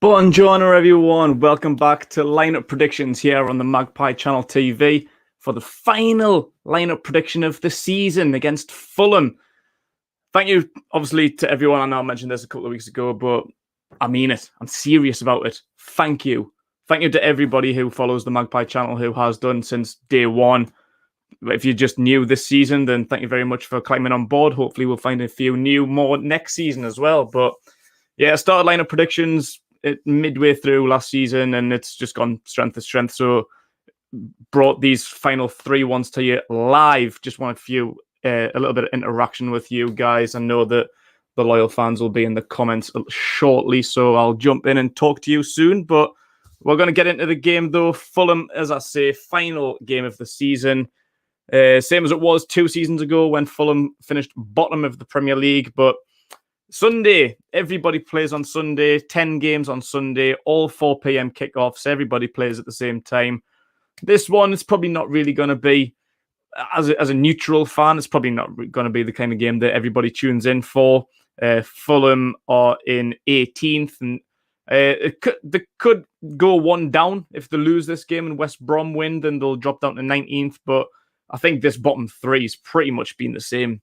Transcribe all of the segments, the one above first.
Buongiorno everyone, welcome back to Lineup Predictions here on the Magpie Channel TV for the final lineup prediction of the season against Fulham. Thank you, obviously, to everyone. I know I mentioned this a couple of weeks ago, but I mean it. I'm serious about it. Thank you. Thank you to everybody who follows the Magpie Channel, who has done since day one. If you're just new this season, then thank you very much for climbing on board. Hopefully we'll find a few more next season as well. But yeah, I started lineup predictions midway through last season, and it's just gone strength to strength. So brought these final 3 ones to you live. Just wanted a little bit of interaction with you guys. I know that the loyal fans will be in the comments shortly, so I'll jump in and talk to you soon. But we're going to get into the game, though. Fulham, as I say, final game of the season. Same as it was 2 seasons ago when Fulham finished bottom of the Premier League, but Sunday, everybody plays on Sunday, 10 games on Sunday, all 4 p.m. kickoffs. Everybody plays at the same time. This one is probably not really going to be, as a neutral fan, it's probably not going to be the kind of game that everybody tunes in for. Fulham are in 18th, and they could go one down if they lose this game and West Brom win, then they'll drop down to 19th. But I think this bottom 3 has pretty much been the same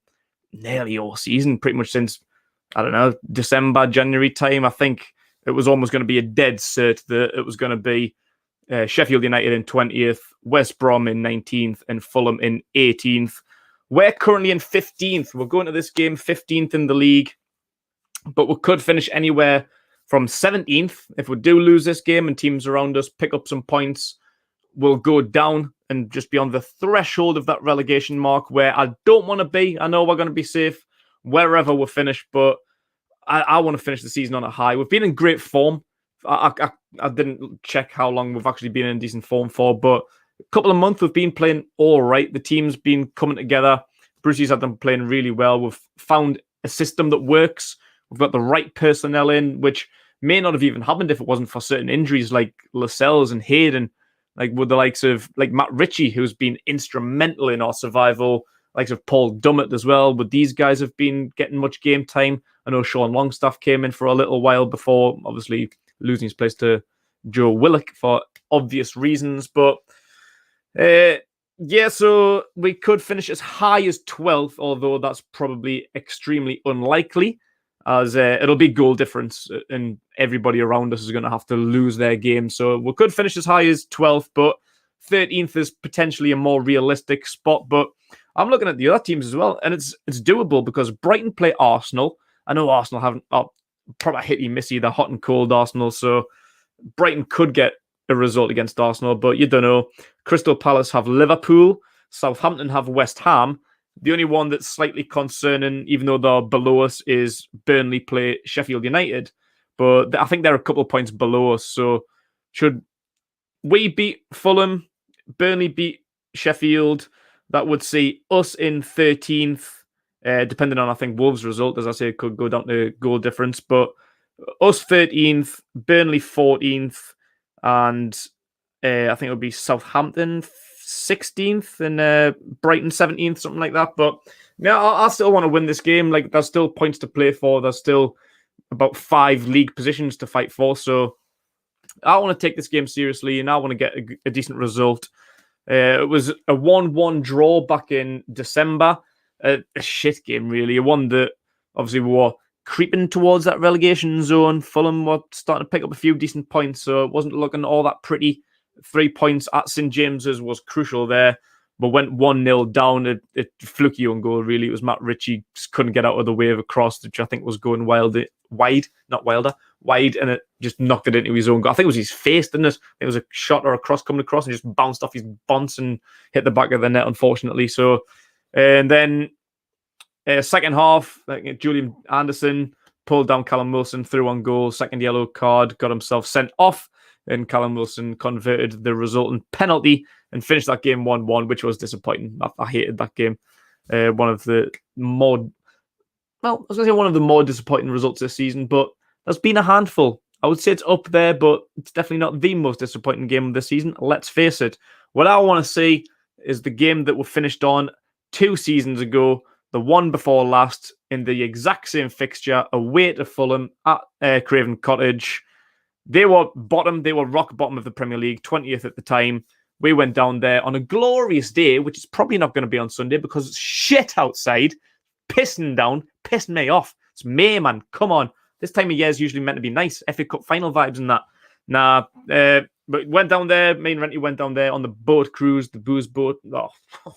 nearly all season, pretty much since, I don't know, December, January time. I think it was almost going to be a dead cert that it was going to be Sheffield United in 20th, West Brom in 19th, and Fulham in 18th. We're currently in 15th. We're going to this game 15th in the league, but we could finish anywhere from 17th. If we do lose this game and teams around us pick up some points, we'll go down and just be on the threshold of that relegation mark where I don't want to be. I know we're going to be safe wherever we finish, but I want to finish the season on a high. We've been in great form. I didn't check how long we've actually been in decent form for, but a couple of months we've been playing all right. The team's been coming together. Brucey's had them playing really well. We've found a system that works. We've got the right personnel in, which may not have even happened if it wasn't for certain injuries like Lascelles and Hayden, like with the likes of like Matt Ritchie, who's been instrumental in our survival, likes of Paul Dummett as well. But these guys have been getting much game time. I know Sean Longstaff came in for a little while before, obviously losing his place to Joe Willock for obvious reasons. But yeah, so we could finish as high as 12th, although that's probably extremely unlikely, as it'll be goal difference and everybody around us is going to have to lose their game. So we could finish as high as 12th, but 13th is potentially a more realistic spot. But I'm looking at the other teams as well, and it's doable because Brighton play Arsenal. I know Arsenal haven't probably hitty-missy. They're hot and cold, Arsenal, so Brighton could get a result against Arsenal, but you don't know. Crystal Palace have Liverpool. Southampton have West Ham. The only one that's slightly concerning, even though they're below us, is Burnley play Sheffield United. But I think they're a couple of points below us, so should we beat Fulham, Burnley beat Sheffield, that would see us in 13th, depending on, I think, Wolves' result. As I say, it could go down to goal difference. But us 13th, Burnley 14th, and I think it would be Southampton 16th and Brighton 17th, something like that. But yeah, I still want to win this game. Like, there's still points to play for. There's still about 5 league positions to fight for. So I want to take this game seriously, and I want to get a decent result. It was a 1-1 draw back in December. A shit game, really. A one that obviously we were creeping towards that relegation zone. Fulham were starting to pick up a few decent points, so it wasn't looking all that pretty. 3 points at St. James's was crucial there, but went 1-0 down. It fluky on goal, really. It was Matt Ritchie, just couldn't get out of the way of a cross, which I think was going wide, and it just knocked it into his own goal. I think it was his face, didn't it? It was a shot or a cross coming across and just bounced off his bonce and hit the back of the net, unfortunately. So, and then second half, Julian Anderson pulled down Callum Wilson, threw on goal, second yellow card, got himself sent off, and Callum Wilson converted the resultant penalty and finished that game 1-1, which was disappointing. I hated that game. One of the more disappointing results this season, but there's been a handful. I would say it's up there, but it's definitely not the most disappointing game of the season. Let's face it. What I want to see is the game that we finished on 2 seasons ago, the one before last, in the exact same fixture, away to Fulham at Craven Cottage. They were bottom. They were rock bottom of the Premier League, 20th at the time. We went down there on a glorious day, which is probably not going to be on Sunday because it's shit outside, pissing down, pissing me off. It's May, man. Come on. This time of year is usually meant to be nice. FA Cup final vibes and that. Nah, but went down there. Me and Renty went down there on the boat cruise, the booze boat. Oh,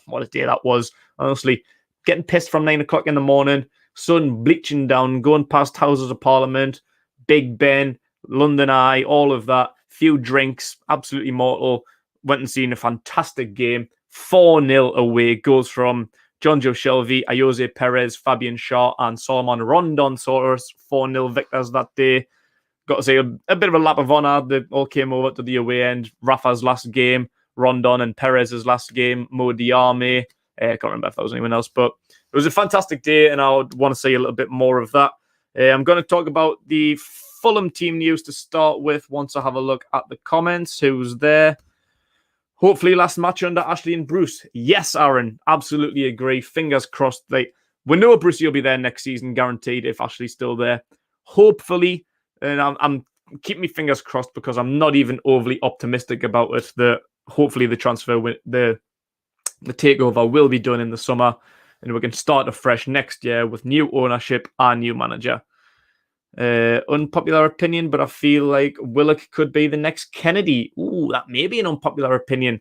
what a day that was. Honestly, getting pissed from 9 o'clock in the morning, sun bleaching down, going past Houses of Parliament, Big Ben, London Eye, all of that. Few drinks, absolutely mortal. Went and seen a fantastic game. 4-0 away. Goes from John Joe Shelby, Ayoze Perez, Fabian Shaw, and Solomon Rondon. Sort of 4-0 victors that day. Got to say a bit of a lap of honour. They all came over to the away end. Rafa's last game, Rondon and Perez's last game, Mo Diame. I can't remember if that was anyone else, but it was a fantastic day, and I would want to see a little bit more of that. I'm going to talk about the Fulham team news to start with once I have a look at the comments. Who's there? Hopefully last match under Ashley and Bruce. Yes, Aaron. Absolutely agree. Fingers crossed. We know Brucey will be there next season, guaranteed, if Ashley's still there. Hopefully, and I'm keeping my fingers crossed because I'm not even overly optimistic about it, that hopefully the transfer, the takeover will be done in the summer and we can start afresh next year with new ownership and new manager. Unpopular opinion, but I feel like Willock could be the next Kennedy. Ooh, that may be an unpopular opinion.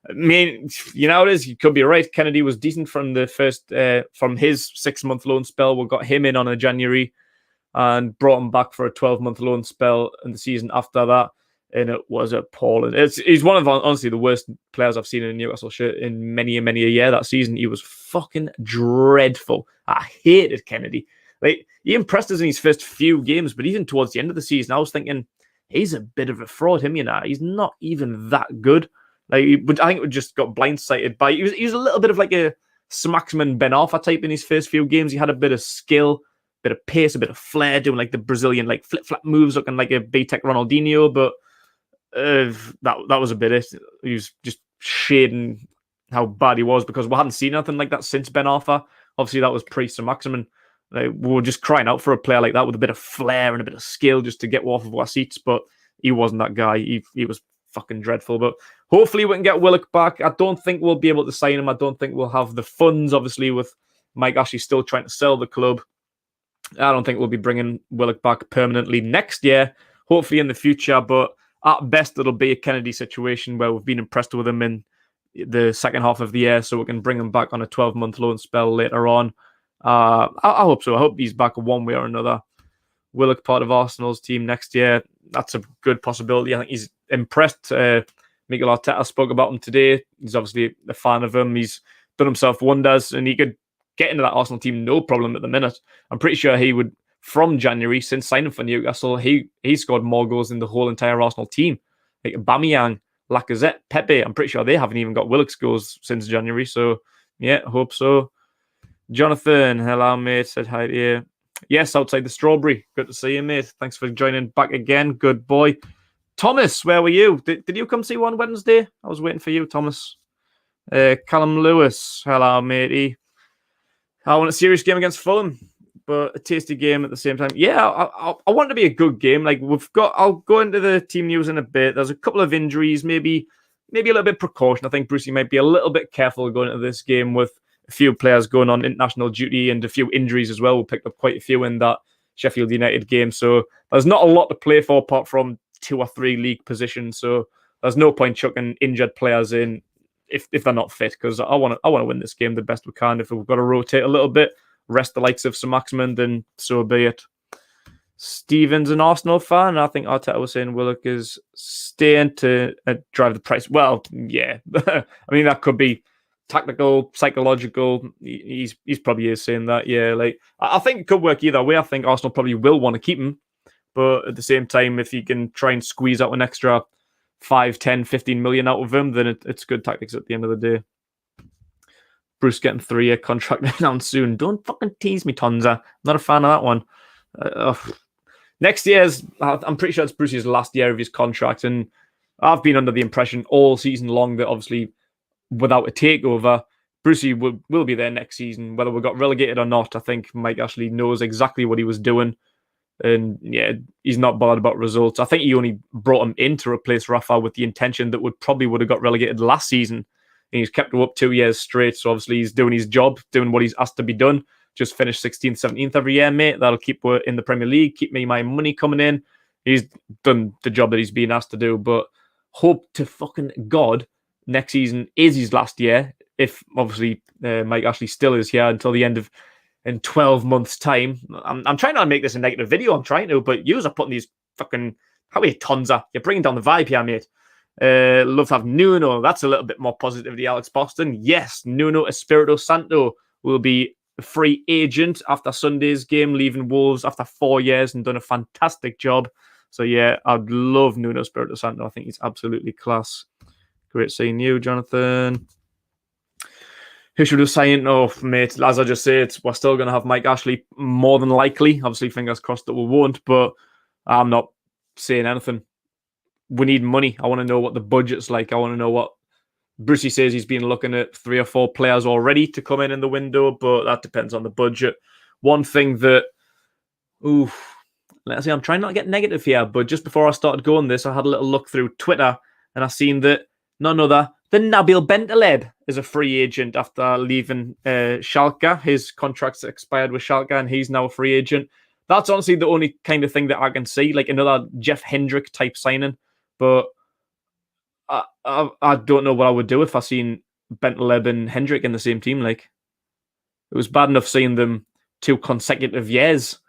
I mean, you know, you could be right. Kennedy was decent from the first, from his 6-month loan spell. We got him in on a January and brought him back for a 12-month loan spell in the season after that, and it was appalling. He's one of, honestly, the worst players I've seen in a Newcastle shirt in many a year. That season, he was fucking dreadful. I hated Kennedy. Like, he impressed us in his first few games, but even towards the end of the season, I was thinking, he's a bit of a fraud, him, you know. He's not even that good. But I think we just got blindsided by... He was a little bit of like a Saint-maximin Ben Arfa type in his first few games. He had a bit of skill, a bit of pace, a bit of flair, doing like the Brazilian like flip-flap moves, looking like a B-Tech Ronaldinho, but that was a bit it. He was just shading how bad he was because we hadn't seen anything like that since Ben Arfa. Obviously, that was pre-Saint-maximin. We were just crying out for a player like that with a bit of flair and a bit of skill just to get off of our seats, but he wasn't that guy. He was fucking dreadful. But hopefully we can get Willock back. I don't think we'll be able to sign him. I don't think we'll have the funds, obviously, with Mike Ashley still trying to sell the club. I don't think we'll be bringing Willock back permanently next year, hopefully in the future, but at best it'll be a Kennedy situation where we've been impressed with him in the second half of the year, so we can bring him back on a 12-month loan spell later on. I hope so. I hope he's back one way or another. Willock part of Arsenal's team next year. That's a good possibility. I think he's impressed. Mikel Arteta spoke about him today. He's obviously a fan of him. He's done himself wonders, and he could get into that Arsenal team no problem at the minute. I'm pretty sure he would, from January, since signing for Newcastle, he scored more goals than the whole entire Arsenal team. Like Aubameyang, Lacazette, Pepe, I'm pretty sure they haven't even got Willock's goals since January. So, yeah, hope so. Jonathan, hello, mate. Said hi to you. Yes, outside the strawberry. Good to see you, mate. Thanks for joining back again. Good boy. Thomas, where were you? Did you come see one Wednesday? I was waiting for you, Thomas. Callum Lewis, hello, matey. I want a serious game against Fulham, but a tasty game at the same time. Yeah, I want it to be a good game. Like I'll go into the team news in a bit. There's a couple of injuries, maybe a little bit of precaution. I think Brucey might be a little bit careful going into this game with a few players going on international duty and a few injuries as well. We picked up quite a few in that Sheffield United game. So there's not a lot to play for apart from 2 or 3 league positions. So there's no point chucking injured players in if they're not fit, because I want to win this game the best we can. If we've got to rotate a little bit, rest the likes of Saint-maximin, then so be it. Stephen's an Arsenal fan. I think Arteta was saying Willock is staying to drive the price. Well, yeah. I mean, that could be tactical, psychological. He's probably is saying that, yeah. Like I think it could work either way. I think Arsenal probably will want to keep him, but at the same time, if you can try and squeeze out an extra 5, 10, 15 million out of him, then it's good tactics at the end of the day. Bruce getting 3-year contract announced soon. Don't fucking tease me, Tonza. Not a fan of that one. Next year's, I'm pretty sure it's Bruce's last year of his contract, and I've been under the impression all season long that obviously without a takeover, Brucey will be there next season, whether we got relegated or not. I think Mike Ashley knows exactly what he was doing. And yeah, he's not bothered about results. I think he only brought him in to replace Rafa with the intention that probably would have got relegated last season. And he's kept him up 2 years straight. So obviously he's doing his job, doing what he's asked to be done. Just finish 16th, 17th every year, mate. That'll keep in the Premier League, keep me my money coming in. He's done the job that he's been asked to do. But hope to fucking God next season is his last year. If obviously Mike Ashley still is here until the end of in 12 months' time. I'm trying not to make this a negative video. I'm trying to, but yous are putting these fucking... How many tons are? You're bringing down the vibe here, mate. Love to have Nuno. That's a little bit more positivity, Alex Boston. Yes, Nuno Espirito Santo will be a free agent after Sunday's game, leaving Wolves after 4 years and done a fantastic job. So yeah, I'd love Nuno Espirito Santo. I think he's absolutely class. Great seeing you, Jonathan. Who should have signed? Oh, mate, as I just said, we're still going to have Mike Ashley more than likely. Obviously, fingers crossed that we won't, but I'm not saying anything. We need money. I want to know what the budget's like. I want to know what... Brucey says he's been looking at 3 or 4 players already to come in the window, but that depends on the budget. One thing that... let's see, I'm trying not to get negative here, but just before I started going this, I had a little look through Twitter, and I seen that none other than Nabil Bentaleb is a free agent after leaving Schalke. His contract's expired with Schalke, and he's now a free agent. That's honestly the only kind of thing that I can see, like another Jeff Hendrick type signing. But I don't know what I would do if I seen Bentaleb and Hendrick in the same team. Like, it was bad enough seeing them 2 consecutive years.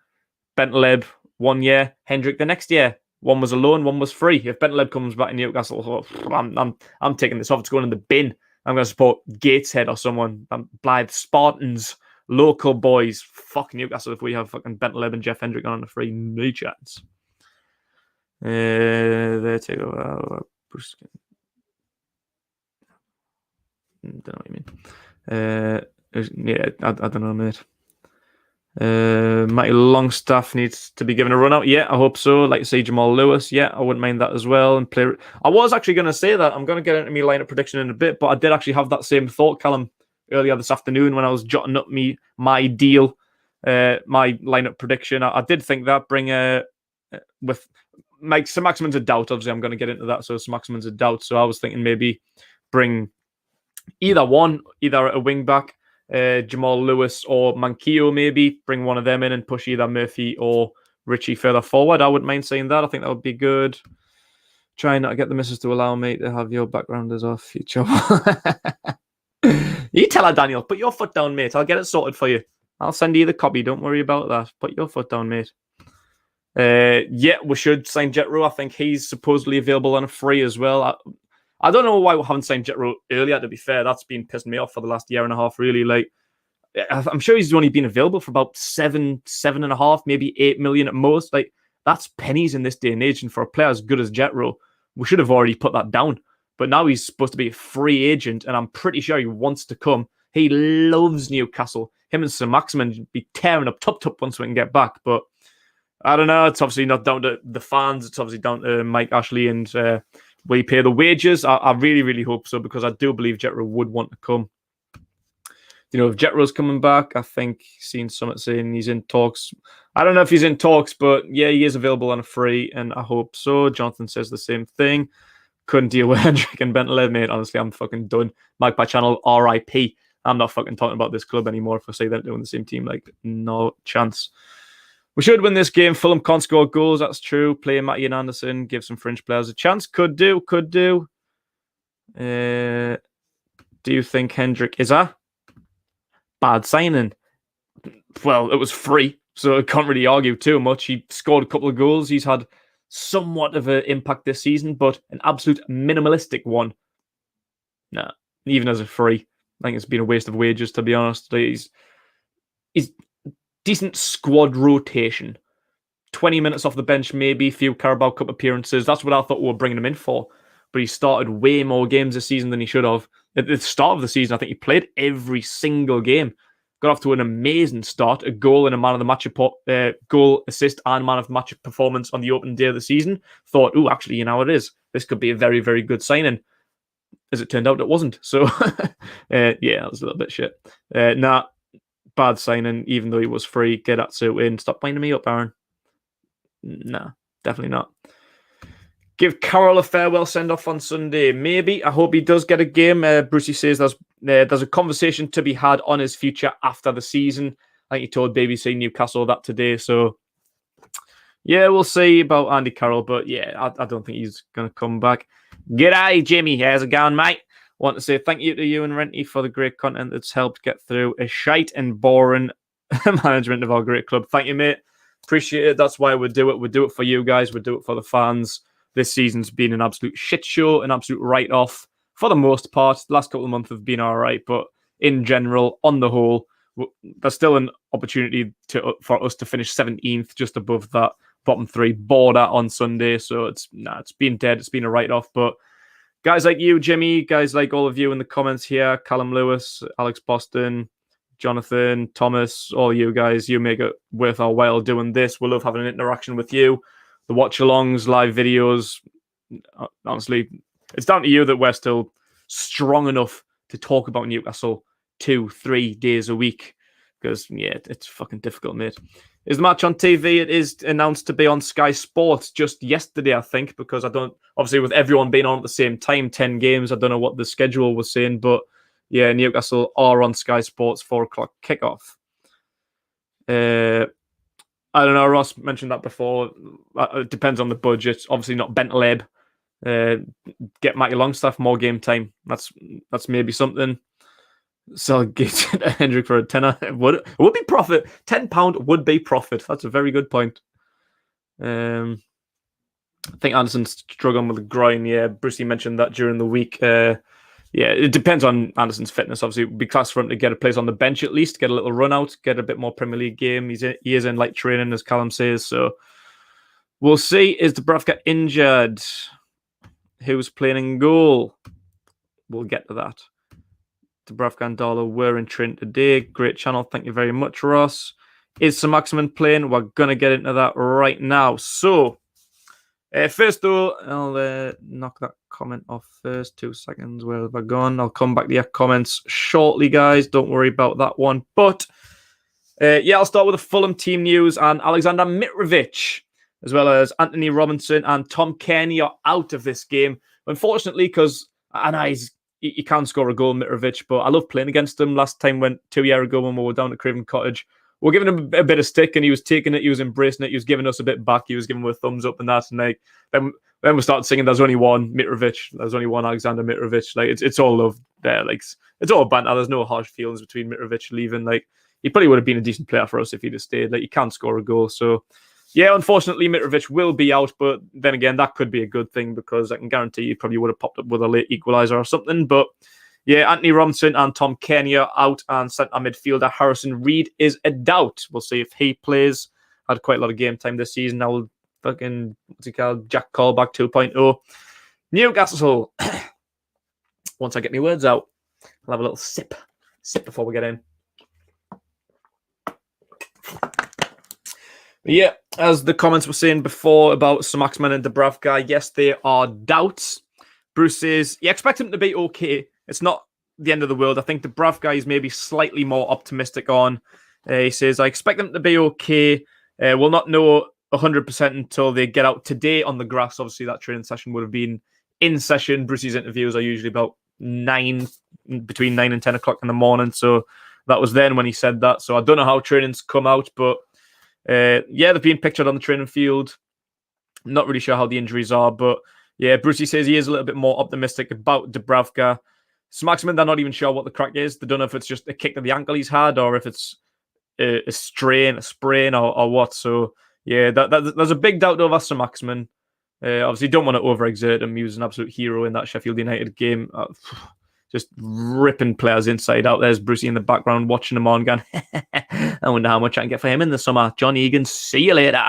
Bentaleb 1 year, Hendrick the next year. One was a loan, one was free. If Bentaleb comes back in Newcastle, I'm taking this off. It's going in the bin. I'm going to support Gateshead or someone. Blythe Spartans, local boys. Fuck Newcastle if we have fucking Bentaleb and Jeff Hendrick on a free. No chance. There take over. Don't know what you mean. Yeah, I don't know, mate. Matty Longstaff needs to be given a run out. Yeah, I hope so. Like to see Jamal Lewis. Yeah, I wouldn't mind that as well. And play. I was actually going to say that. I'm going to get into my lineup prediction in a bit, but I did actually have that same thought, Callum, earlier this afternoon when I was jotting up my deal, my lineup prediction. I did think that bring with Mike Saint-maximin's a doubt. Obviously, I'm going to get into that. So Saint-maximin's a doubt. So I was thinking maybe bring either a wing back. Jamal Lewis or Manquillo, maybe bring one of them in and push either Murphy or Richie further forward. I wouldn't mind saying that. I think that would be good. Try not to get the missus to allow me to have your background as our future. You tell her, Daniel, put your foot down, mate. I'll get it sorted for you. I'll send you the copy. Don't worry about that. Put your foot down, mate. Yeah, we should sign Jetro. I think he's supposedly available on a free as well. I don't know why we haven't signed Jetro earlier, to be fair. That's been pissing me off for the last year and a half, really. Like, I'm sure he's only been available for about 7.5, maybe 8 million at most. Like, that's pennies in this day and age. And for a player as good as Jetro, we should have already put that down. But now he's supposed to be a free agent, and I'm pretty sure he wants to come. He loves Newcastle. Him and Saint-maximin be tearing up top once we can get back. But I don't know. It's obviously not down to the fans. It's obviously down to Mike Ashley and... will he pay the wages? I really, really hope so, because I do believe Jetro would want to come. You know, if Jetro's coming back, I think seen someone saying he's in talks. I don't know if he's in talks, but yeah, he is available on a free, and I hope so. Jonathan says the same thing. Couldn't deal with Hendrick and Bentaleb, mate. Honestly, I'm fucking done. Magpie channel, RIP. I'm not fucking talking about this club anymore if I say they're doing the same team. Like, no chance. We should win this game. Fulham can't score goals. That's true. Play Matty and Anderson. Give some French players a chance. Could do. Do you think Hendrick is a bad signing? Well, it was free, so I can't really argue too much. He scored a couple of goals. He's had somewhat of an impact this season, but an absolute minimalistic one. Nah, even as a free. I think it's been a waste of wages, to be honest. He's decent squad rotation. 20 minutes off the bench, maybe. Few Carabao Cup appearances. That's what I thought we were bringing him in for. But he started way more games this season than he should have. At the start of the season, I think he played every single game. Got off to an amazing start. A goal and a man of the match, goal, assist, and man of the match performance on the opening day of the season. Thought, actually, it is. This could be a very, very good signing. As it turned out, it wasn't. So, yeah, that was a little bit shit. Bad signing, even though he was free. Get that suit in. Stop winding me up, Aaron. Nah, definitely not. Give Carroll a farewell send-off on Sunday. Maybe. I hope he does get a game. Brucey says there's a conversation to be had on his future after the season. I think he told BBC Newcastle that today. So, yeah, we'll see about Andy Carroll. But, yeah, I don't think he's going to come back. G'day, Jimmy. How's it going, mate? Want to say thank you to you and Renty for the great content that's helped get through a shite and boring management of our great club. Thank you, mate. Appreciate it. That's why we do it. We do it for you guys. We do it for the fans. This season's been an absolute shit show, an absolute write-off for the most part. The last couple of months have been all right, but in general, on the whole, there's still an opportunity for us to finish 17th, just above that bottom three border on Sunday. So it's been dead. It's been a write-off. But guys like you, Jimmy, guys like all of you in the comments here, Callum Lewis, Alex Boston, Jonathan, Thomas, all you guys, you make it worth our while doing this. We love having an interaction with you. The watch-alongs, live videos, honestly, it's down to you that we're still strong enough to talk about Newcastle 2-3 days a week. Because, yeah, it's fucking difficult, mate. Is the match on TV? It is announced to be on Sky Sports just yesterday, I think, because obviously with everyone being on at the same time, 10 games, I don't know what the schedule was saying, but yeah, Newcastle are on Sky Sports, 4 o'clock kickoff. I don't know, Ross mentioned that before. It depends on the budget. Obviously not Bentaleb. Get Matty Longstaff, more game time. That's maybe something. Sell Gates to Hendrick for a tenner. It would be profit. £10 would be profit. That's a very good point. I think Anderson's struggling with the groin. Yeah, Brucey mentioned that during the week. Yeah, it depends on Anderson's fitness. Obviously, it would be class for him to get a place on the bench at least, get a little run out, get a bit more Premier League game. He is in light training, as Callum says. So we'll see. Is Dubravka injured? Who's playing in goal? We'll get to that. Dubravka and Darlow were in training today. Great channel. Thank you very much, Ross. Is Saint-maximin playing? We're going to get into that right now. So, first though, I'll knock that comment off first. 2 seconds. Where have I gone? I'll come back to your comments shortly, guys. Don't worry about that one. But, yeah, I'll start with the Fulham team news. And Alexander Mitrovic, as well as Anthony Robinson and Tom Cairney, are out of this game. Unfortunately, because he can score a goal, Mitrovic, but I love playing against him. Last time 2 years ago when we were down at Craven Cottage, we were giving him a bit of stick and he was taking it, he was embracing it, he was giving us a bit back, he was giving us a thumbs up and that. And like then we started singing, there's only one Mitrovic, there's only one Alexander Mitrovic. Like it's all love there. Like it's all banter. There's no harsh feelings between Mitrovic leaving. Like he probably would have been a decent player for us if he'd have stayed. Like he can't score a goal. So yeah, unfortunately, Mitrovic will be out, but then again, that could be a good thing because I can guarantee he probably would have popped up with a late equaliser or something. But yeah, Anthony Robinson and Tom Cairney are out, and centre midfielder Harrison Reed is a doubt. We'll see if he plays. Had quite a lot of game time this season. Now, fucking, what's he called? Jack Callback 2.0. Newcastle. Once I get my words out, I'll have a little sip before we get in. Yeah, as the comments were saying before about Saint-maximin and Dubravka, yes, they are doubts. Bruce says, you expect him to be okay. It's not the end of the world. I think Dubravka is maybe slightly more optimistic on. He says, I expect them to be okay. We'll not know 100% until they get out today on the grass. Obviously, that training session would have been in session. Brucey's interviews are usually about between 9 and 10 o'clock in the morning. So that was then when he said that. So I don't know how training's come out, but yeah, they've been pictured on the training field. I'm not really sure how the injuries are, but yeah, Brucey says he is a little bit more optimistic about Dubravka. Saint-maximin, they're not even sure what the crack is. They don't know if it's just a kick to the ankle he's had or if it's a strain, a sprain, or what. So yeah, there's a big doubt over Saint-maximin. Obviously, don't want to overexert him. He was an absolute hero in that Sheffield United game. Just ripping players inside out. There's Brucey in the background watching him on, going, I wonder how much I can get for him in the summer. John Egan, see you later.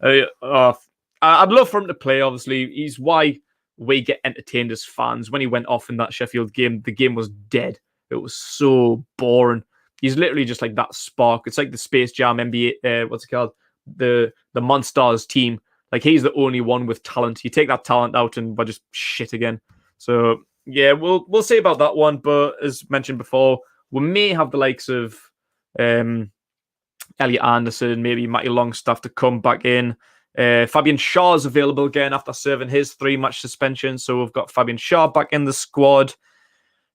I'd love for him to play, obviously. He's why we get entertained as fans. When he went off in that Sheffield game, the game was dead. It was so boring. He's literally just like that spark. It's like the Space Jam NBA, what's it called? The Monsters team. Like, he's the only one with talent. You take that talent out and we're just shit again. So yeah, we'll see about that one. But as mentioned before, we may have the likes of Elliot Anderson, maybe Matty Longstaff to come back in. Fabian Schär's available again after serving his 3-match suspension. So we've got Fabian Schär back in the squad.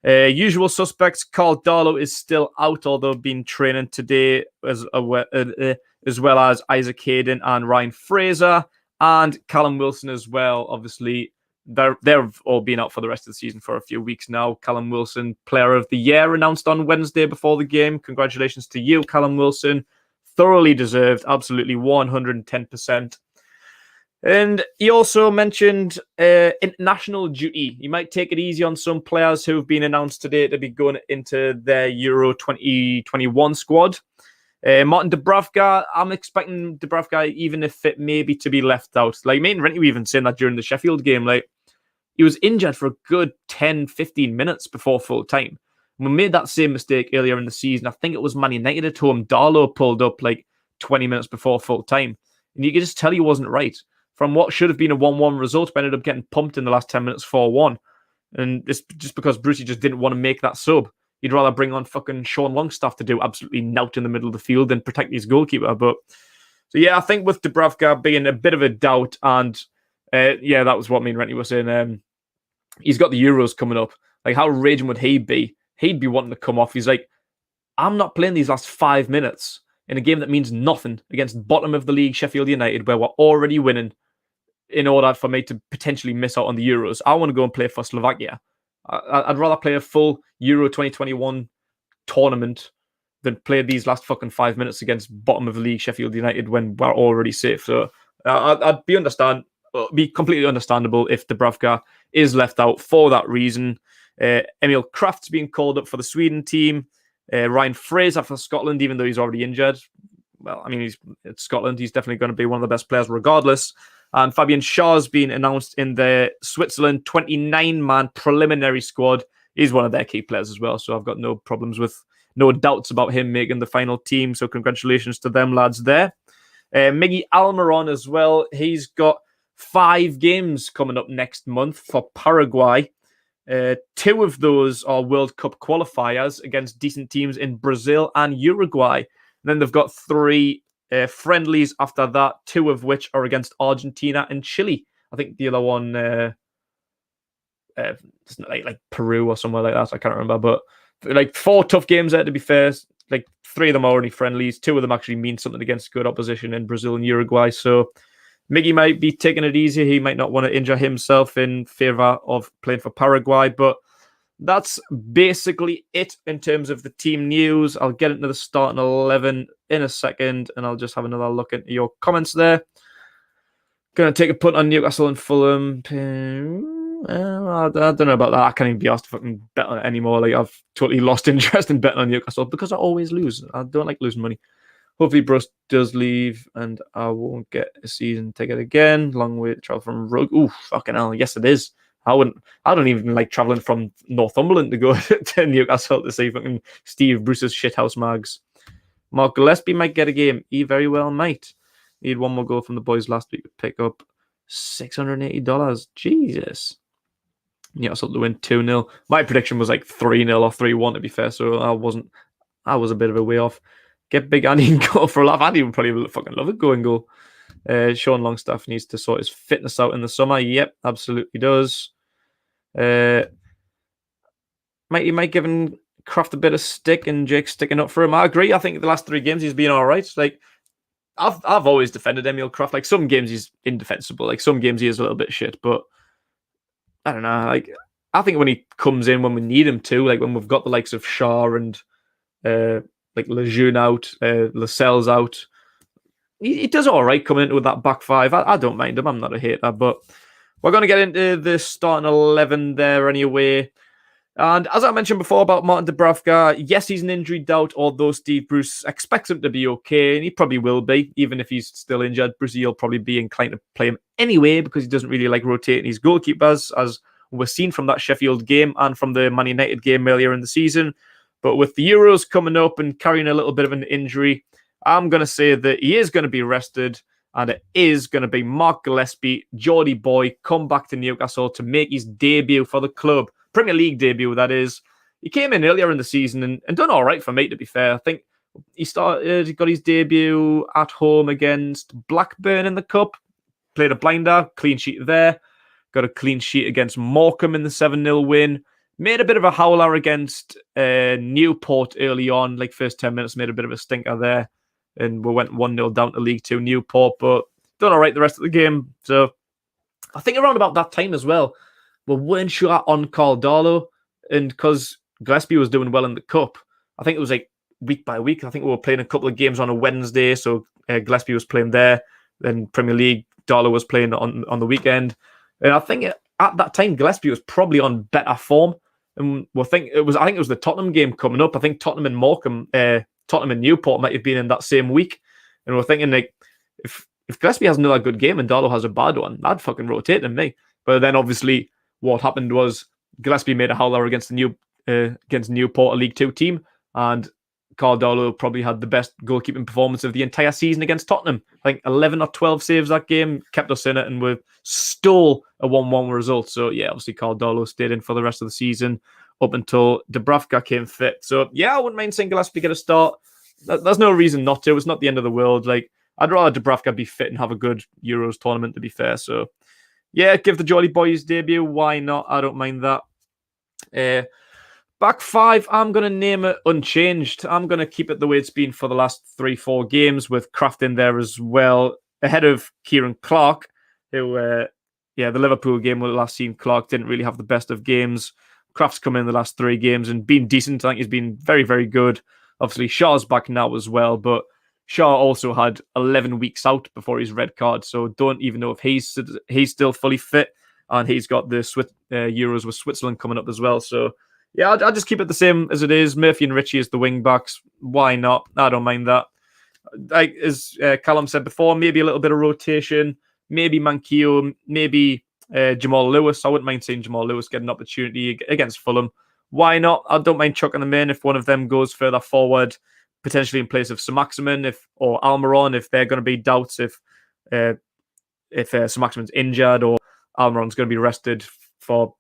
Usual suspects, Carl Darlow is still out, although been training today, as well as Isaac Hayden and Ryan Fraser, and Callum Wilson as well. Obviously, they've all been out for the rest of the season for a few weeks now. Callum Wilson, Player of the Year, announced on Wednesday before the game. Congratulations to you, Callum Wilson. Thoroughly deserved, absolutely 110%. And he also mentioned international duty. He might take it easy on some players who have been announced today to be going into their Euro 2021 squad. Martin Dubravka, I'm expecting Dubravka, even if it may be, to be left out. Like, me and Renty were even saying that during the Sheffield game. Like, he was injured for a good 10, 15 minutes before full time. We made that same mistake earlier in the season. I think it was Man United at home. Darlow pulled up like 20 minutes before full time. And you could just tell he wasn't right. From what should have been a 1-1 result, we ended up getting pumped in the last 10 minutes 4-1. And it's just because Brucey just didn't want to make that sub. He'd rather bring on fucking Sean Longstaff to do absolutely nout in the middle of the field than protect his goalkeeper. But so yeah, I think with Dubravka being a bit of a doubt, and yeah, that was what me and Renty were saying. He's got the Euros coming up. Like, how raging would he be? He'd be wanting to come off. He's like, I'm not playing these last 5 minutes in a game that means nothing against bottom of the league Sheffield United, where we're already winning, in order for me to potentially miss out on the Euros. I want to go and play for Slovakia. I'd rather play a full Euro 2021 tournament than play these last fucking 5 minutes against bottom of the league Sheffield United when we're already safe. So I'd be completely understandable if Dubravka is left out for that reason. Emil Kraft's being called up for the Sweden team. Ryan Fraser for Scotland, even though he's already injured. Well, I mean, it's Scotland. He's definitely going to be one of the best players regardless. And Fabian Schär's been announced in the Switzerland 29-man preliminary squad. He's one of their key players as well, so I've got no doubts about him making the final team. So congratulations to them lads there. Miggy Almiron as well. He's got 5 games coming up next month for Paraguay. 2 of those are World Cup qualifiers against decent teams in Brazil and Uruguay. And then they've got 3 friendlies after that, 2 of which are against Argentina and Chile. I think the other one, like Peru or somewhere like that. I can't remember, but like 4 tough games there, to be fair. Like 3 of them are already friendlies. 2 of them actually mean something against good opposition in Brazil and Uruguay. So Miggy might be taking it easy. He might not want to injure himself in favor of playing for Paraguay, but that's basically it in terms of the team news. I'll get into the starting 11 in a second, and I'll just have another look at your comments there. Going to take a punt on Newcastle and Fulham. I don't know about that. I can't even be asked to fucking bet on it anymore. Like, I've totally lost interest in betting on Newcastle because I always lose. I don't like losing money. Hopefully Bruce does leave and I won't get a season ticket again. Long way to travel from Rug. Ooh, fucking hell. Yes, it is. I don't even like travelling from Northumberland to go to Newcastle to see fucking Steve Bruce's shithouse mags. Mark Gillespie might get a game. He very well might. He had 1 more goal from the boys last week to pick up $680. Jesus. Newcastle to win 2-0. My prediction was like 3-0 or 3-1 to be fair, so I was a bit of a way off. Get Big Andy and go for a laugh. Andy would probably fucking love a go and goal. Sean Longstaff needs to sort his fitness out in the summer. Yep, absolutely does. He might give Kraft a bit of stick and Jake sticking up for him. I agree. I think the last 3 games he's been all right. Like, I've always defended Emil Kraft. Like, some games he's indefensible. Like, some games he is a little bit shit. But I don't know. Like, I think when he comes in when we need him to, like when we've got the likes of Shaw and like Lejeune out, Lascelles out, he does all right coming into with that back 5. I don't mind him. I'm not a hater, but we're going to get into the starting 11 there anyway. And as I mentioned before about Martin Dubravka, yes, he's an injury doubt, although Steve Bruce expects him to be okay, and he probably will be, even if he's still injured. Brucey will probably be inclined to play him anyway because he doesn't really like rotating his goalkeepers, as we're seen from that Sheffield game and from the Man United game earlier in the season. But with the Euros coming up and carrying a little bit of an injury, I'm going to say that he is going to be rested, and it is going to be Mark Gillespie, Geordie boy, come back to Newcastle to make his debut for the club. Premier League debut, that is. He came in earlier in the season and done all right for me, to be fair. I think he got his debut at home against Blackburn in the Cup. played a blinder, clean sheet there. Got a clean sheet against Morecambe in the 7-0 win. Made a bit of a howler against Newport early on, like first 10 minutes, made a bit of a stinker there. And we went 1-0 down to League 2 Newport, but done all right the rest of the game. So I think around about that time as well, we weren't sure on Caldalo. And because Gillespie was doing well in the Cup, I think it was like week by week. I think we were playing a couple of games on a Wednesday, so Gillespie was playing there. Then Premier League, Darlow was playing on the weekend. And I think at that time, Gillespie was probably on better form. And I think it was the Tottenham game coming up. I think Tottenham and Morecambe, Tottenham and Newport might have been in that same week. And we're thinking, like, if Gillespie has another good game and Darlow has a bad one, I'd fucking rotate him, me. But then obviously what happened was Gillespie made a howler against Newport, a League 2 team, and Carl Darlow probably had the best goalkeeping performance of the entire season against Tottenham. I think 11 or 12 saves that game, kept us in it, and we stole a 1-1 result. So, yeah, obviously Carl Darlow stayed in for the rest of the season up until Dubravka came fit. So, yeah, I wouldn't mind seeing Gillespie get a start. There's no reason not to. It's not the end of the world. Like, I'd rather Dubravka be fit and have a good Euros tournament, to be fair. So, yeah, give the Geordie boys debut. Why not? I don't mind that. Back five, I'm going to name it unchanged. I'm going to keep it the way it's been for the last 3-4 games with Kraft in there as well, ahead of Kieran Clark, who, the Liverpool game we last seen, Clark didn't really have the best of games. Kraft's come in the last 3 games and been decent. I think he's been very, very good. Obviously, Shaw's back now as well, but Shaw also had 11 weeks out before his red card, so don't even know if he's still fully fit, and he's got the Euros with Switzerland coming up as well, so yeah, I'll just keep it the same as it is. Murphy and Ritchie as the wing backs. Why not? I don't mind that. Like as Callum said before, maybe a little bit of rotation. Maybe Manquillo. Maybe Jamal Lewis. I wouldn't mind seeing Jamal Lewis get an opportunity against Fulham. Why not? I don't mind chucking them in if one of them goes further forward, potentially in place of Saint-Maximin or Almiron if they're going to be doubts if Saint-Maximin's injured or Almiron's going to be rested for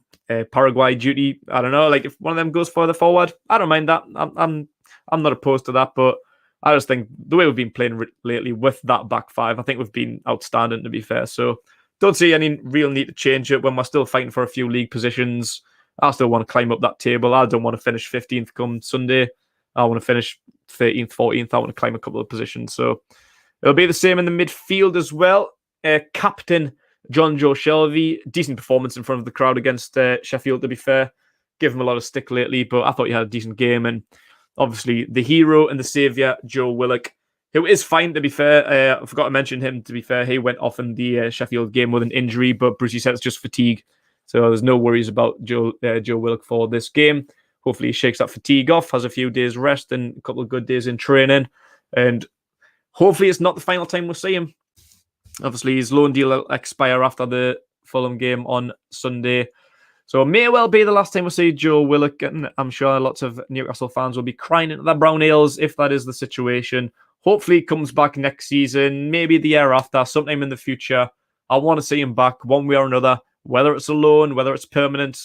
Paraguay duty. I don't know. Like if one of them goes further forward, I don't mind that. I'm not opposed to that, but I just think the way we've been playing lately with that back five, I think we've been outstanding, to be fair. So don't see any real need to change it when we're still fighting for a few league positions. I still want to climb up that table. I don't want to finish 15th come Sunday. I want to finish 13th, 14th. I want to climb a couple of positions. So it'll be the same in the midfield as well. Captain John Joe Shelvey, decent performance in front of the crowd against Sheffield, to be fair. Give him a lot of stick lately, but I thought he had a decent game. And obviously the hero and the saviour, Joe Willock, who is fine, to be fair. I forgot to mention him, to be fair. He went off in the Sheffield game with an injury, but Brucey said it's just fatigue. So there's no worries about Joe Willock for this game. Hopefully he shakes that fatigue off, has a few days rest and a couple of good days in training. And hopefully it's not the final time we'll see him. Obviously, his loan deal will expire after the Fulham game on Sunday. So it may well be the last time we see Joe Willock. And I'm sure lots of Newcastle fans will be crying into their brown ales if that is the situation. Hopefully he comes back next season, maybe the year after, sometime in the future. I want to see him back one way or another, whether it's a loan, whether it's permanent.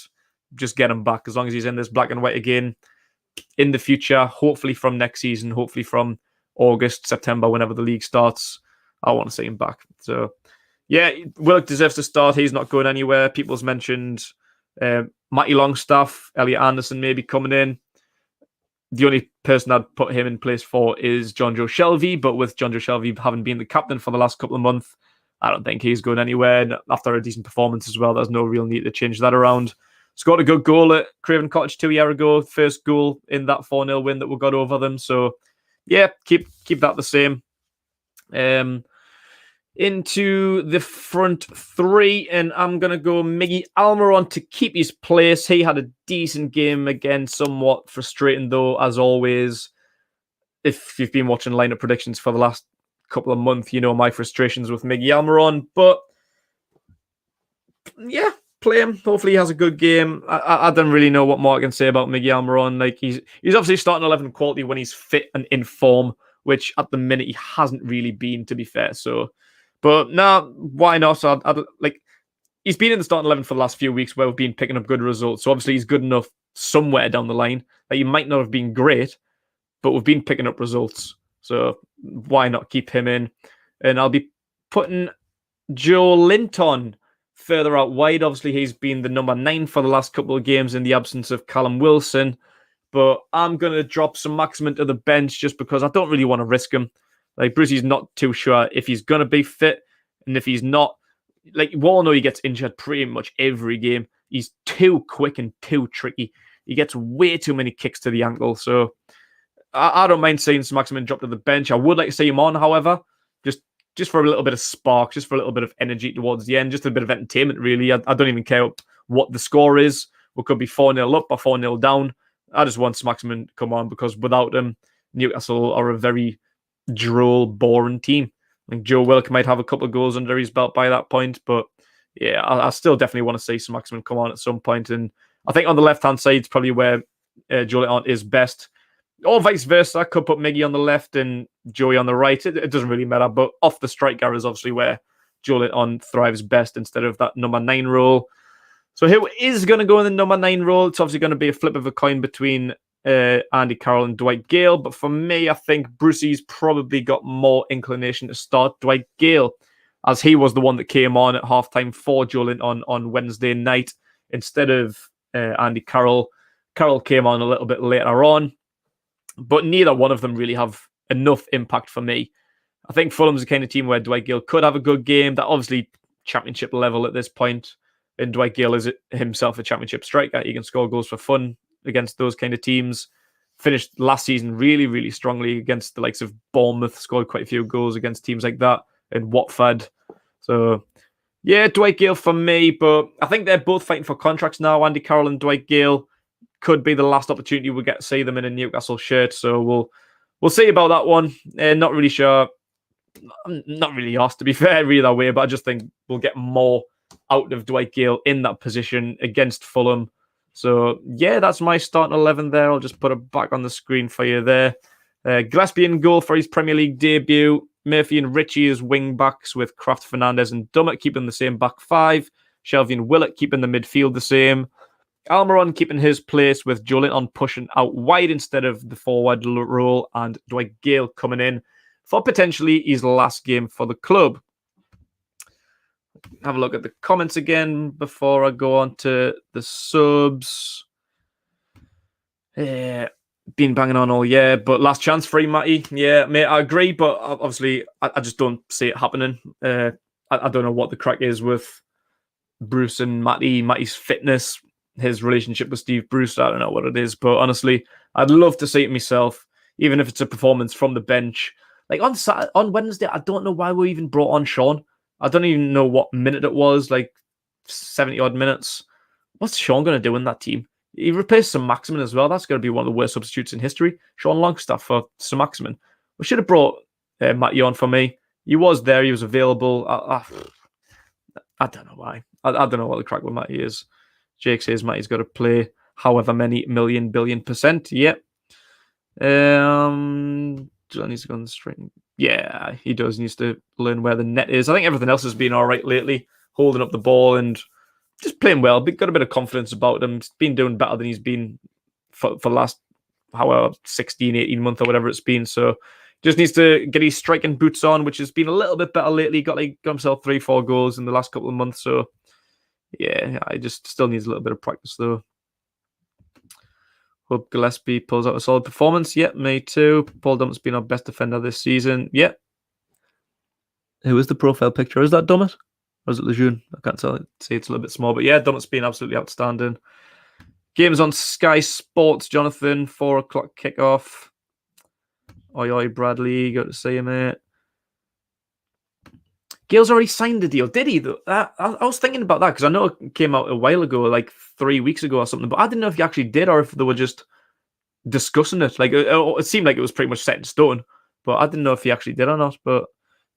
Just get him back as long as he's in this black and white again in the future, hopefully from next season, hopefully from August, September, whenever the league starts. I want to see him back. So, yeah, Willock deserves to start. He's not going anywhere. People's mentioned Matty Longstaff, Elliot Anderson maybe coming in. The only person I'd put him in place for is John Joe Shelvey, but with John Joe Shelvey having been the captain for the last couple of months, I don't think he's going anywhere. And after a decent performance as well, there's no real need to change that around. Scored a good goal at Craven Cottage 2 years ago. First goal in that 4-0 win that we got over them. So, yeah, keep that the same. Into the front three, and I'm going to go Miggy Almiron to keep his place. He had a decent game again, somewhat frustrating though, as always. If you've been watching lineup predictions for the last couple of months, you know my frustrations with Miggy Almiron, but yeah, play him. Hopefully he has a good game. I don't really know what more I can say about Miggy Almiron. Like he's obviously starting 11 quality when he's fit and in form, which at the minute he hasn't really been, to be fair. So, but now why not? So like he's been in the starting 11 for the last few weeks where we've been picking up good results. So obviously he's good enough somewhere down the line. Like he might not have been great, but we've been picking up results. So why not keep him in? And I'll be putting Joe Linton further out wide. Obviously, he's been the number 9 for the last couple of games in the absence of Callum Wilson. But I'm going to drop Saint-maximin to the bench just because I don't really want to risk him. Like, Brucey's not too sure if he's going to be fit. And if he's not, like, we all know he gets injured pretty much every game. He's too quick and too tricky. He gets way too many kicks to the ankle. So I don't mind seeing Saint-maximin drop to the bench. I would like to see him on, however, just for a little bit of spark, just for a little bit of energy towards the end, just a bit of entertainment, really. I don't even care what the score is. We could be 4-0 up or 4-0 down. I just want Saint-maximin to come on because without him, Newcastle are a very droll, boring team. I think Joe Willock might have a couple of goals under his belt by that point, but yeah, I still definitely want to see Saint-maximin come on at some point. And I think on the left-hand side is probably where Joe Linton is best. Or vice versa. I could put Miggy on the left and Joey on the right. It doesn't really matter. But off the striker is obviously where Joe Linton thrives best instead of that number 9 role. So who is going to go in the number 9 role? It's obviously going to be a flip of a coin between Andy Carroll and Dwight Gale. But for me, I think Brucey's probably got more inclination to start Dwight Gale, as he was the one that came on at halftime for Joe Linton on Wednesday night instead of Andy Carroll. Carroll came on a little bit later on. But neither one of them really have enough impact for me. I think Fulham's the kind of team where Dwight Gale could have a good game. That obviously championship level at this point. And Dwight Gale is himself a championship striker. He can score goals for fun against those kind of teams. Finished last season really, really strongly against the likes of Bournemouth. Scored quite a few goals against teams like that. And Watford. So, yeah, Dwight Gale for me. But I think they're both fighting for contracts now. Andy Carroll and Dwight Gale. Could be the last opportunity we get to see them in a Newcastle shirt. So we'll see about that one. Not really sure. I'm not really asked, to be fair, either way, but I just think we'll get more out of Dwight Gale in that position against Fulham. So, yeah, that's my starting 11 there. I'll just put it back on the screen for you there. Gillespie in goal for his Premier League debut. Murphy and Ritchie as wing-backs with Kraft, Fernandez and Dummett keeping the same back 5. Shelvey and Willett keeping the midfield the same. Almiron keeping his place with Joe Linton pushing out wide instead of the forward role, and Dwight Gale coming in for potentially his last game for the club. Have a look at the comments again before I go on to the subs. Been banging on all year, but last chance free, Matty. Yeah, mate, I agree, but obviously I just don't see it happening. I don't know what the crack is with Bruce and Matty. Matty's fitness, his relationship with Steve Bruce, I don't know what it is, but honestly, I'd love to see it myself, even if it's a performance from the bench. Like on Wednesday, I don't know why we even brought on Sean. I don't even know what minute it was, like 70-odd minutes. What's Sean going to do in that team? He replaced Saint-maximin as well. That's going to be one of the worst substitutes in history. Sean Longstaff for Saint-maximin. We should have brought Matty on for me. He was there. He was available. I don't know why. I don't know what the crack with Matty is. Jake says Matty's got to play however many million billion %. Yep. John needs to go on the string. Yeah, he does. He needs to learn where the net is. I think everything else has been all right lately. Holding up the ball and just playing well. Got a bit of confidence about him. He's been doing better than he's been for the last 16, 18 months or whatever it's been. So just needs to get his striking boots on, which has been a little bit better lately. Got himself 3-4 goals in the last couple of months. So yeah, I just still needs a little bit of practice though. Hope Gillespie pulls out a solid performance. Yep, me too. Paul Dummett's been our best defender this season. Yep. Who is the profile picture? Is that Dummett? Or is it Lejeune? I can't tell. See, it's a little bit small. But yeah, Dummett's been absolutely outstanding. Games on Sky Sports, Jonathan. 4 o'clock kickoff. Oi, Bradley. Got to see you, mate. Gale's already signed the deal. Did he? I was thinking about that because I know it came out a while ago, like 3 weeks ago or something, but I didn't know if he actually did or if they were just discussing it. Like it seemed like it was pretty much set in stone, but I didn't know if he actually did or not. But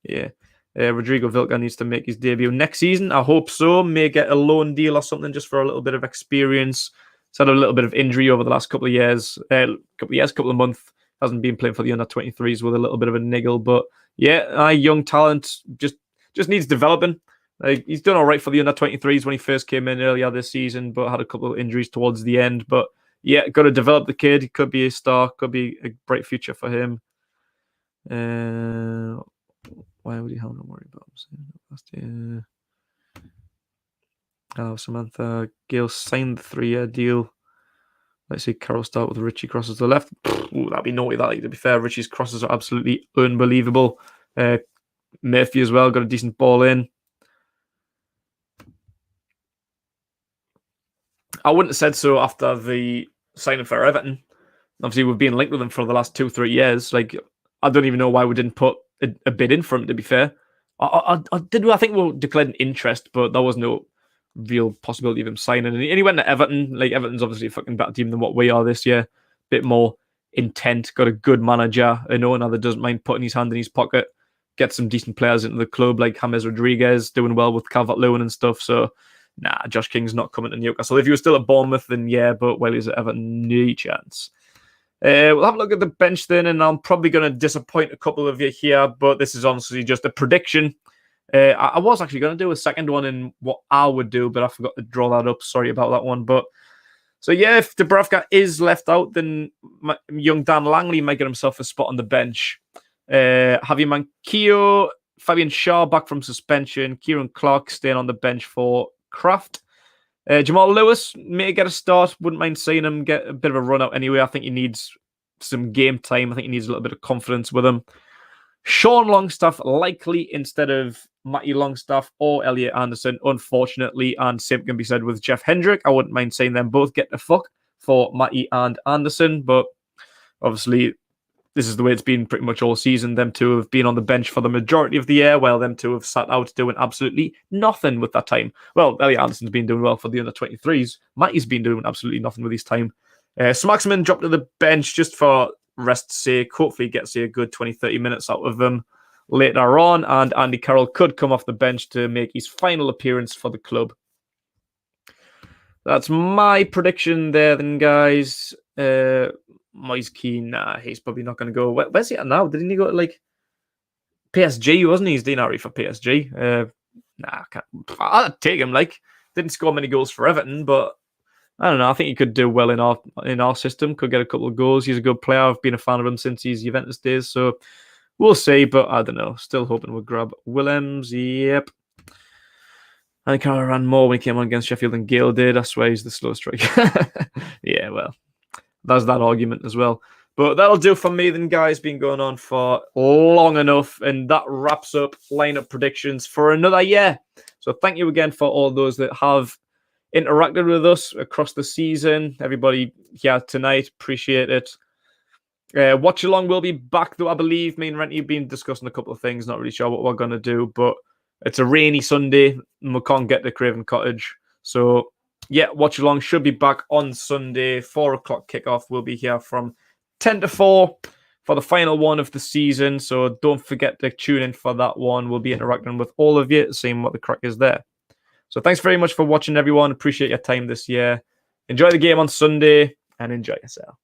yeah, Rodrigo Vilca needs to make his debut next season. I hope so. May get a loan deal or something just for a little bit of experience. He's had a little bit of injury over the last couple of months. Hasn't been playing for the under-23s with a little bit of a niggle, but yeah, young talent just needs developing. He's done all right for the under-23s when he first came in earlier this season, but had a couple of injuries towards the end. But yeah, got to develop the kid. He could be a star. Could be a bright future for him. Why would he have no worry about him? Last year. Hello, Samantha. Gail signed the 3-year deal. Let's see Carroll start with Richie crosses to the left. Ooh, that'd be naughty, that. To be fair, Richie's crosses are absolutely unbelievable. Murphy as well, got a decent ball in. I wouldn't have said so after the signing for Everton. Obviously, we've been linked with them for the last 2-3 years. Like, I don't even know why we didn't put a bid in for him, to be fair. I think we declared an interest, but there was no real possibility of him signing. And he went to Everton. Like, Everton's obviously a fucking better team than what we are this year. Bit more intent. Got a good manager. An owner that doesn't mind putting his hand in his pocket. Get some decent players into the club, like James Rodriguez, doing well with Calvert-Lewin and stuff. So, nah, Josh King's not coming to Newcastle. If he was still at Bournemouth, then yeah, but while he's at Everton, no chance. We'll have a look at the bench then, and I'm probably going to disappoint a couple of you here, but this is honestly just a prediction. I was actually going to do a second one in what I would do, but I forgot to draw that up. Sorry about that one. But so yeah, if Dubravka is left out, then young Dan Langley might get himself a spot on the bench. Javier Manquillo, Fabian Schär back from suspension, Kieran Clark staying on the bench for Kraft. Jamal Lewis may get a start. Wouldn't mind seeing him get a bit of a run out anyway. I think he needs some game time. I think he needs a little bit of confidence with him. Sean Longstaff likely instead of Matty Longstaff or Elliot Anderson, unfortunately, and same can be said with Jeff Hendrick. I wouldn't mind seeing them both get the fuck for Matty and Anderson, but obviously this is the way it's been pretty much all season. Them two have been on the bench for the majority of the year, while them two have sat out doing absolutely nothing with that time. Well, Elliot Anderson's been doing well for the under-23s. Matty's been doing absolutely nothing with his time. Saint-maximin dropped to the bench just for rest's sake. Hopefully gets a good 20-30 minutes out of them later on, and Andy Carroll could come off the bench to make his final appearance for the club. That's my prediction there then, guys. Moise Keane, nah, he's probably not going to go. Where's he at now? Didn't he go to, like, PSG, wasn't he? He's Dinari for PSG. Nah, I'd take him. Like, didn't score many goals for Everton, but I don't know. I think he could do well in our system. Could get a couple of goals. He's a good player. I've been a fan of him since his Juventus days, so we'll see. But I don't know. Still hoping we'll grab Willems. Yep. I think I ran more when he came on against Sheffield than Gale did. I swear he's the slow striker. Yeah, well, there's that argument as well. But that'll do for me then, guys. Been going on for long enough. And that wraps up lineup predictions for another year. So thank you again for all those that have interacted with us across the season. Everybody here tonight, appreciate it. Watch Along will be back, though, I believe. Me and Renty have been discussing a couple of things. Not really sure what we're going to do, but it's a rainy Sunday and we can't get to Craven Cottage. So, yeah, Watch Along should be back on Sunday. 4 o'clock kickoff. We'll be here from 10 to 4 for the final one of the season. So don't forget to tune in for that one. We'll be interacting with all of you, seeing what the crack is there. So thanks very much for watching, everyone. Appreciate your time this year. Enjoy the game on Sunday and enjoy yourself.